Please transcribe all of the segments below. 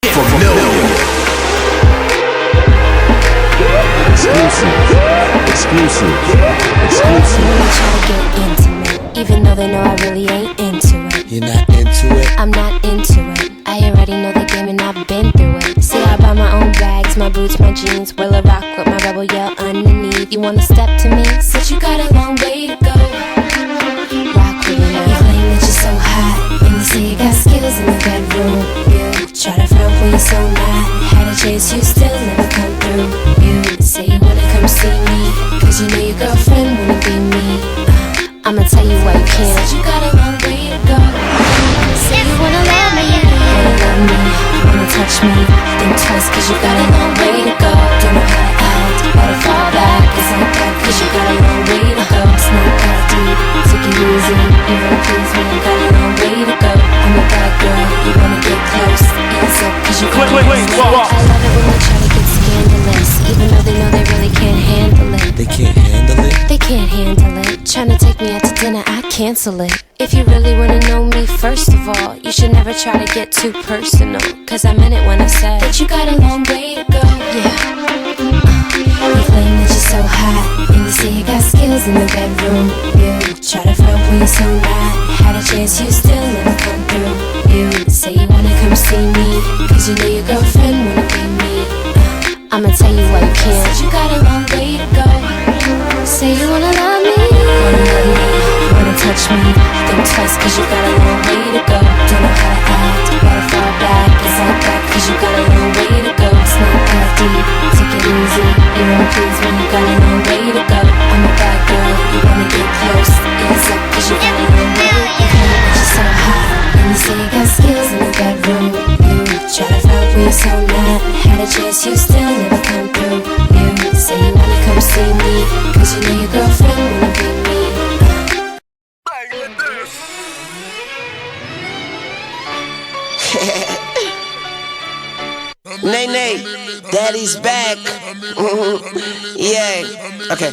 Familiar. Exclusive. They try to get intimate, even though they know I really ain't into it. You're not into it? I'm not into it. I already know the game and I've been through it. See, I buy my own bags, my boots, my jeans. Will I rock with my rebel yell underneath? You wanna step to me? Said you got a long way to go. Rock with me now. You claim that you're so hot, and you say you got skills in the bedroom. You try to front when you're so not. Had a chance, you still never come through. You say you wanna come see me, cause you know your girlfriend wanna be me. I'ma tell you why you can't. Said you got a long way to go. Say you wanna love me, wanna touch me, think twice cause you got a long way to go. Don't know how to act, or to fall back, it's like that cause you got a long way to go. It's not that deep, take it easy, you wanna please me, got a long way to go. I'm a bad girl, you wanna get close, hands up cause you got a long way to go. I love it when they try to get scandalous, even though they know they really can't handle it. They can't handle it? They can't handle it. Tryna take me out to dinner, I cancel it. If you really wanna know me, first of all, you should never try to get too personal, cause I meant it when I said that you got a long way to go. Yeah. You claim that you're so hot, and you say you got skills in the bedroom. You try to front when you're so not. Had a chance, you still never come through. You say you wanna come see me, cause you know your girlfriend wanna be me. I'ma tell you why you can't. Said you got a long way to go. Say you wanna love me, wanna touch me, think twice cause you got a long way to go. Don't know how to act, or to fall back, it's like that cause you got a long way to go. It's not that deep, take it easy, you wanna please me, you got a long way to go. I'm a bad girl, you wanna get close, hands up cause you got a long way to go. But you're so hot, and you say you got skills in the bedroom. You try to front when you're so mad. Had a chance, you still never come through. You say you wanna come see me, cause you know your girlfriend wanna be me. Nay, daddy's back. Yeah, okay.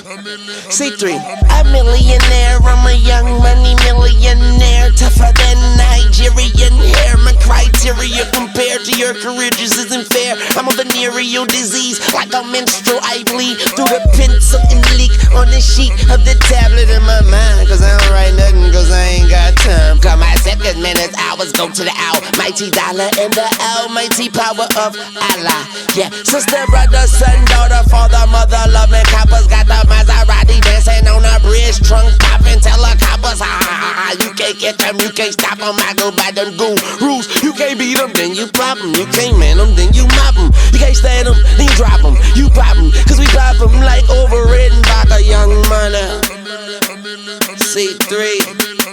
C3. A millionaire, I'm a young money millionaire. Tougher than Nigerian hair. My criteria compared to your career just isn't fair. I'm a venereal disease, like a menstrual. I bleed through the pencil and leak on the sheet of the tablet in my mind. Cause I don't write nothing, cause I ain't got time. Cause my second minutes, hours go to the almighty dollar and the almighty power of Allah. Yeah, sister, brother, son, daughter, father, mother, loving coppers. Got the Maserati dancing on a bridge, trunk popping, tell the coppers, ha ha ha ha. You can't get them, you can't stop them. I go by them gurus. You can't beat them, then you pop them. You can't man them, then you mop them. You can't stand them, then you drop them. You pop them, cause we pop them like overridden by the young money. C3.